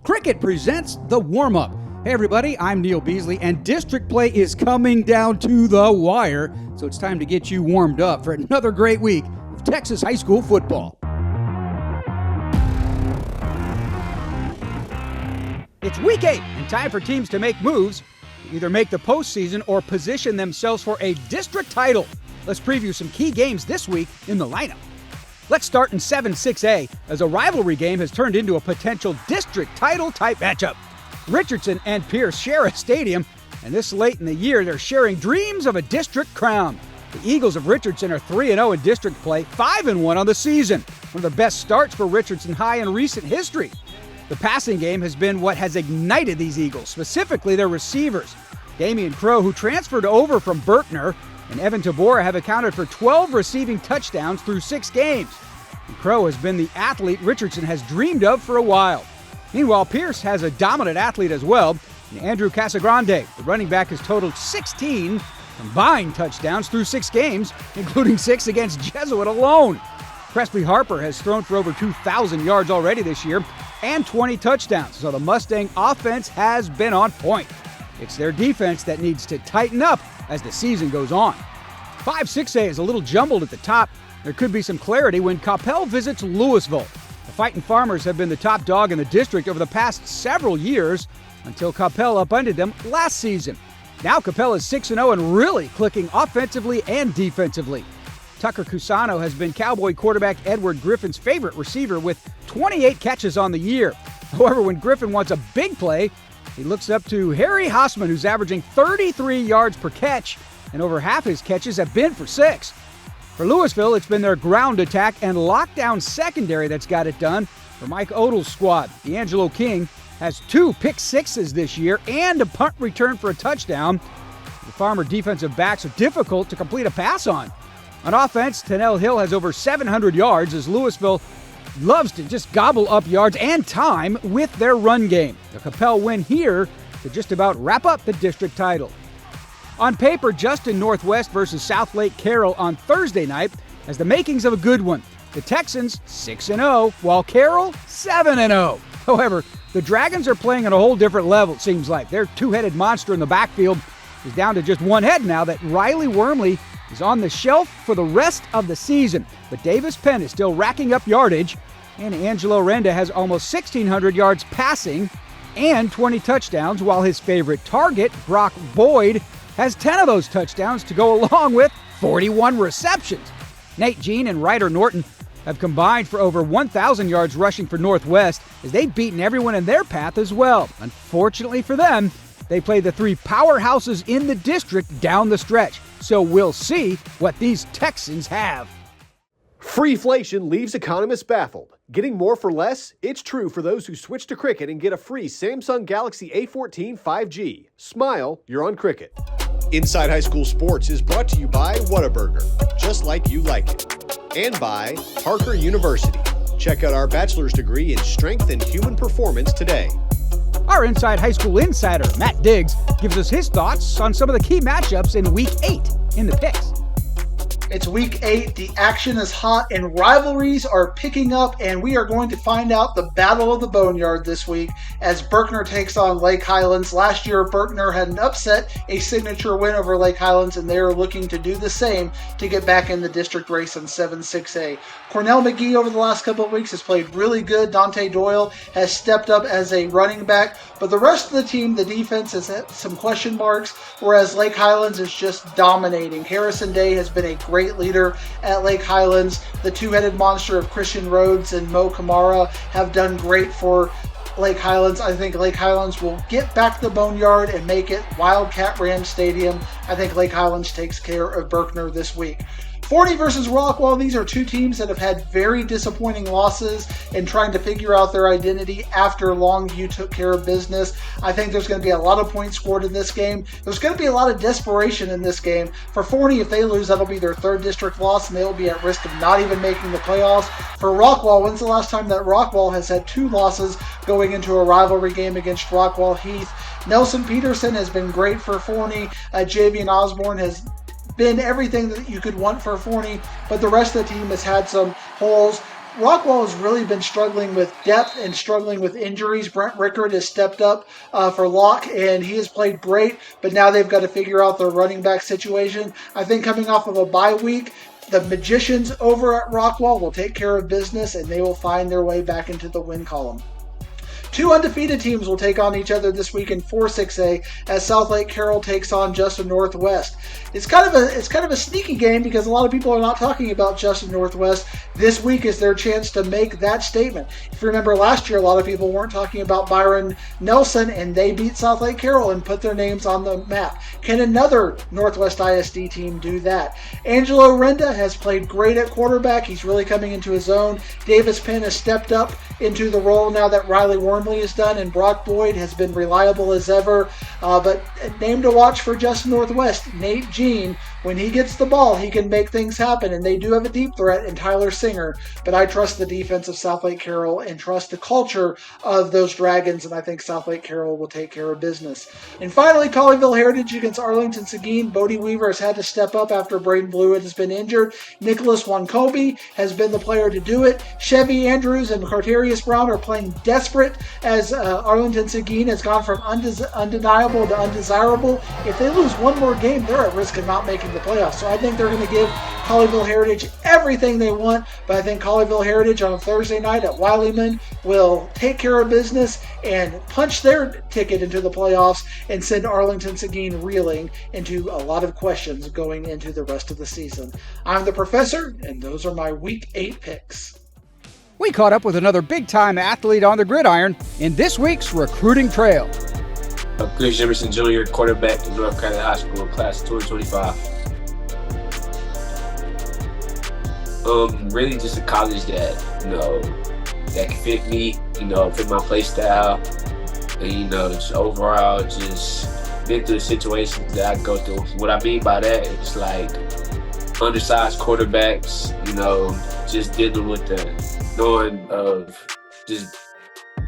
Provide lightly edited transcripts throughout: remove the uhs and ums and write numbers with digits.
Cricket presents The Warm-Up. Hey everybody, I'm Neil Beasley, and district play is coming down to the wire, so it's time to get you warmed up for another great week of Texas high school football. It's week 8, and time for teams to make moves, to either make the postseason or position themselves for a district title. Let's preview some key games this week in the lineup. Let's start in 7-6A, as a rivalry game has turned into a potential district title type matchup. Richardson and Pearce share a stadium, and this late in the year, they're sharing dreams of a district crown. The Eagles of Richardson are 3-0 in district play, 5-1 on the season. One of the best starts for Richardson High in recent history. The passing game has been what has ignited these Eagles, specifically their receivers. Damian Crow, who transferred over from Berkner, and Evan Tabora have accounted for 12 receiving touchdowns through 6 games. And Crow has been the athlete Richardson has dreamed of for a while. Meanwhile, Pearce has a dominant athlete as well. And Andrew Casagrande, the running back, has totaled 16 combined touchdowns through 6 games, including 6 against Jesuit alone. Presley Harper has thrown for over 2,000 yards already this year and 20 touchdowns, so the Mustang offense has been on point. It's their defense that needs to tighten up as the season goes on. 5-6A is a little jumbled at the top. There could be some clarity when Coppell visits Louisville. The Fightin' Farmers have been the top dog in the district over the past several years until Coppell upended them last season. Now Coppell is 6-0 and really clicking offensively and defensively. Tucker Cusano has been Cowboy quarterback Edward Griffin's favorite receiver with 28 catches on the year. However, when Griffin wants a big play, he looks up to Harry Hausman, who's averaging 33 yards per catch, and over half his catches have been for 6. For Louisville, it's been their ground attack and lockdown secondary that's got it done for Mike Odell's squad. D'Angelo King has 2 pick sixes this year and a punt return for a touchdown. The Farmer defensive backs are difficult to complete a pass on. On offense, Tennell Hill has over 700 yards as Louisville loves to just gobble up yards and time with their run game. The Coppell win here to just about wrap up the district title. On paper, Justin Northwest versus South Lake Carroll on Thursday night has the makings of a good one. The Texans 6-0, while Carroll 7-0. However, the Dragons are playing at a whole different level, it seems like. Their two-headed monster in the backfield is down to just one head now that Riley Wormley is on the shelf for the rest of the season. But Davis Penn is still racking up yardage, and Angelo Renda has almost 1,600 yards passing and 20 touchdowns, while his favorite target, Brock Boyd, has 10 of those touchdowns to go along with 41 receptions. Nate Jean and Ryder Norton have combined for over 1,000 yards rushing for Northwest as they've beaten everyone in their path as well. Unfortunately for them, they play the 3 powerhouses in the district down the stretch. So we'll see what these Texans have. Freeflation leaves economists baffled. Getting more for less? It's true for those who switch to Cricket and get a free Samsung Galaxy A14 5G. Smile, you're on Cricket. Inside High School Sports is brought to you by Whataburger, just like you like it. And by Parker University. Check out our bachelor's degree in strength and human performance today. Our Inside High School insider, Matt Diggs, gives us his thoughts on some of the key matchups in Week 8 in the picks. It's Week 8, the action is hot, and rivalries are picking up, and we are going to find out the Battle of the Boneyard this week as Berkner takes on Lake Highlands. Last year, Berkner had an upset, a signature win over Lake Highlands, and they are looking to do the same to get back in the district race in 7-6A. Cornell McGee over the last couple of weeks has played really good. Dante Doyle has stepped up as a running back, but the rest of the team, the defense, has had some question marks, whereas Lake Highlands is just dominating. Harrison Day has been a great leader at Lake Highlands. The two-headed monster of Christian Rhodes and Mo Kamara have done great for Lake Highlands. I think Lake Highlands will get back the Boneyard and make it Wildcat Ram Stadium. I think Lake Highlands takes care of Berkner this week. Forney versus Rockwall, these are 2 teams that have had very disappointing losses in trying to figure out their identity after Longview took care of business. I think there's going to be a lot of points scored in this game. There's going to be a lot of desperation in this game. For Forney, if they lose, that'll be their 3rd district loss, and they'll be at risk of not even making the playoffs. For Rockwall, when's the last time that Rockwall has had 2 losses going into a rivalry game against Rockwall Heath? Nelson Peterson has been great for Forney. Javian Osborne has been everything that you could want for Forney, but the rest of the team has had some holes. Rockwall has really been struggling with depth and struggling with injuries. Brent Rickard has stepped up for Locke, and he has played great, but now they've got to figure out their running back situation. I think coming off of a bye week, the Magicians over at Rockwall will take care of business, and they will find their way back into the win column. Two undefeated teams will take on each other this week in 4-6A as South Lake Carroll takes on Justin Northwest. It's kind of a sneaky game because a lot of people are not talking about Justin Northwest. This week is their chance to make that statement. If you remember last year, a lot of people weren't talking about Byron Nelson, and they beat South Lake Carroll and put their names on the map. Can another Northwest ISD team do that? Angelo Renda has played great at quarterback. He's really coming into his own. Davis Penn has stepped up into the role now that Riley Wormley is done, and Brock Boyd has been reliable as ever. But name to watch for Justin Northwest, Nate Jean. When he gets the ball, he can make things happen, and they do have a deep threat in Tyler Singer. But I trust the defense of South Lake Carroll and trust the culture of those Dragons, and I think South Lake Carroll will take care of business. And finally, Colleyville Heritage against Arlington Seguin. Bodie Weaver has had to step up after Braden Blewett has been injured. Nicholas Wankobe has been the player to do it. Chevy Andrews and Carterius Brown are playing desperate as Arlington Seguin has gone from undeniable to undesirable. If they lose one more game, they're at risk of not making the playoffs. So I think they're going to give Colleyville Heritage everything they want, but I think Colleyville Heritage on Thursday night at Wileyman will take care of business and punch their ticket into the playoffs and send Arlington Seguin reeling into a lot of questions going into the rest of the season. I'm the Professor, and those are my Week 8 picks. We caught up with another big-time athlete on the gridiron in this week's Recruiting Trail. Pearce Jimerson Jr., quarterback in North Carolina High School, class 2025. Really just a college that, that can fit me, fit my play style. And, just overall, just been through the situations that I go through. What I mean by that is like undersized quarterbacks, just dealing with the knowing of just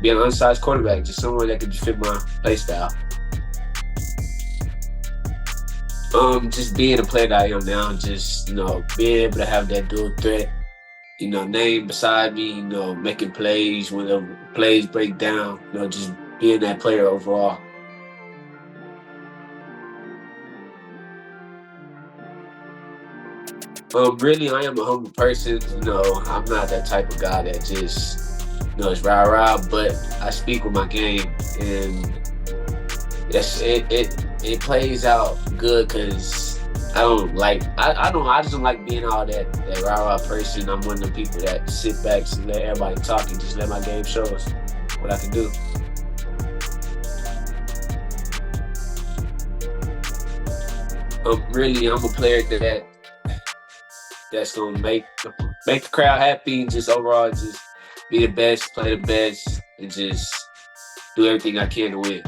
being an undersized quarterback, just someone that can just fit my play style. Just being a player that I am now, just, being able to have that dual threat, name beside me, making plays when the plays break down, just being that player overall. Really, I am a humble person. I'm not that type of guy that just, is rah-rah, but I speak with my game, and it plays out good because I just don't like being all that rah-rah person. I'm one of the people that sit back and let everybody talk and just let my game show us what I can do. Really, I'm a player that's gonna make the crowd happy and just overall just be the best, play the best, and just do everything I can to win.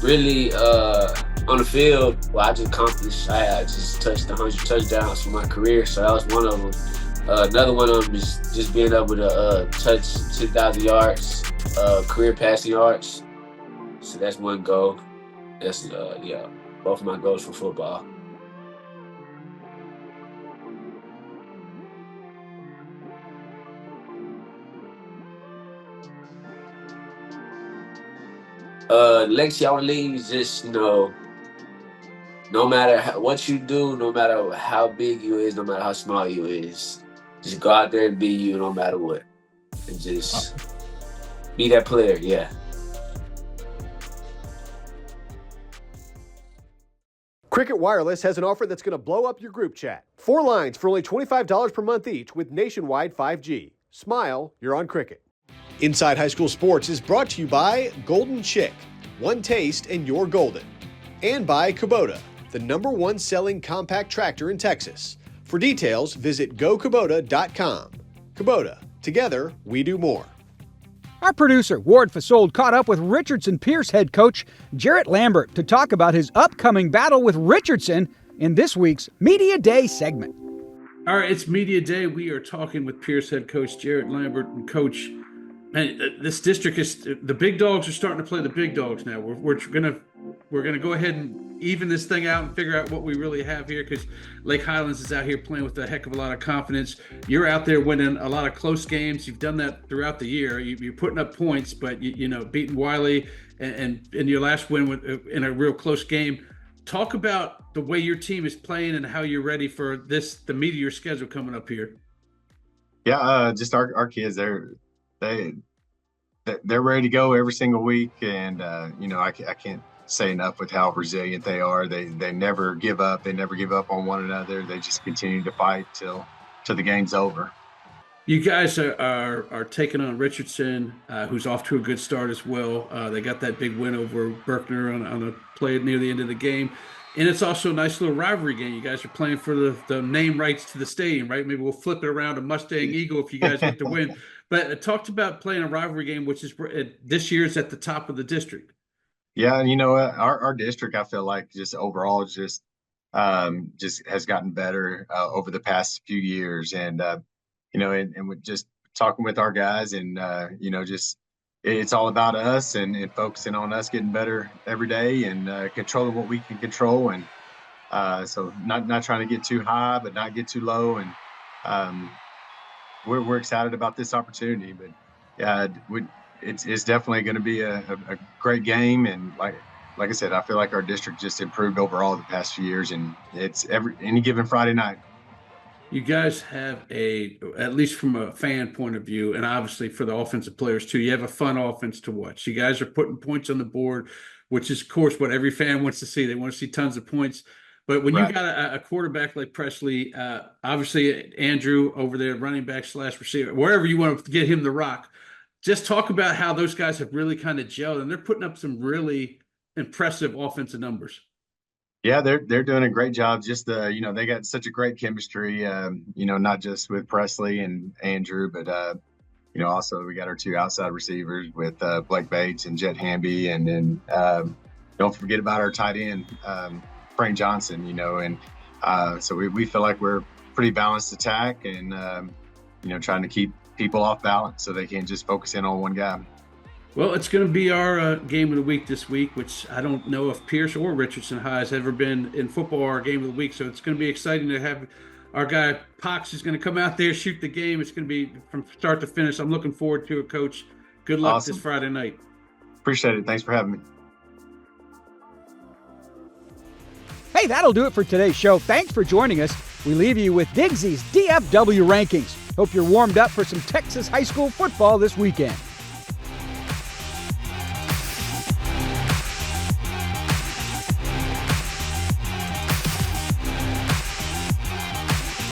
Really, on the field, I just accomplished. I just touched 100 touchdowns for my career, so that was one of them. Another one of them is just being able to touch 10,000 yards, career passing yards. So that's one goal. That's both of my goals for football. Legacy I want to leave is just, no matter what you do, no matter how big you is, no matter how small you is, just go out there and be you no matter what. And just be that player, yeah. Cricket Wireless has an offer that's going to blow up your group chat. 4 lines for only $25 per month each with nationwide 5G. Smile, you're on Cricket. Inside High School Sports is brought to you by Golden Chick. One taste and you're golden. And by Kubota, the #1 selling compact tractor in Texas. For details, visit gokubota.com. Kubota, together we do more. Our producer, Ward Fasold, caught up with Richardson Pearce head coach Jarrett Lambert to talk about his upcoming battle with Richardson in this week's Media Day segment. All right, it's Media Day. We are talking with Pearce head coach Jarrett Lambert. And Coach, man, this district is, the big dogs are starting to play the big dogs now. We're gonna go ahead and even this thing out and figure out what we really have here, because Lake Highlands is out here playing with a heck of a lot of confidence. You're out there winning a lot of close games. You've done that throughout the year. You're putting up points, but beating Wiley and your last win in a real close game. Talk about the way your team is playing and how you're ready for the meat of your schedule coming up here. Yeah, just our kids, they're ready to go every single week, and I can't say enough with how resilient they are. They never give up. They never give up on one another. They just continue to fight till the game's over. You guys are taking on Richardson, who's off to a good start as well. They got that big win over Berkner on a play near the end of the game. And it's also a nice little rivalry game. You guys are playing for the name rights to the stadium, right? Maybe we'll flip it around to Mustang Eagle if you guys get the win. But talked about playing a rivalry game, which is this year's at the top of the district. Yeah, and our district, I feel like just overall just has gotten better over the past few years, and and with just talking with our guys, and just it's all about us and focusing on us getting better every day and controlling what we can control, and so not trying to get too high but not get too low, and we're excited about this opportunity. But yeah, it's definitely going to be a great game, and like I said, I feel like our district just improved overall the past few years, and it's any given Friday night. You guys have at least from a fan point of view, and obviously for the offensive players too, you have a fun offense to watch. You guys are putting points on the board, which is, of course, what every fan wants to see. They want to see tons of points. But when you got a quarterback like Presley, obviously Andrew over there, running back / receiver, wherever you want to get him the rock, just talk about how those guys have really kind of gelled, and they're putting up some really impressive offensive numbers. Yeah, they're doing a great job. Just they got such a great chemistry. Not just with Presley and Andrew, but also we got our two outside receivers with Blake Bates and Jet Hamby, and then don't forget about our tight end Frank Johnson. And so we feel like we're pretty balanced attack, and trying to keep people off balance so they can't just focus in on one guy. Well, it's going to be our game of the week this week, which I don't know if Pearce or Richardson High has ever been in football our game of the week. So it's going to be exciting to have our guy Pox is going to come out there, shoot the game. It's going to be from start to finish. I'm looking forward to it, Coach. Good luck This Friday night. Appreciate it. Thanks for having me. Hey, that'll do it for today's show. Thanks for joining us. We leave you with Digsy's DFW rankings. Hope you're warmed up for some Texas high school football this weekend.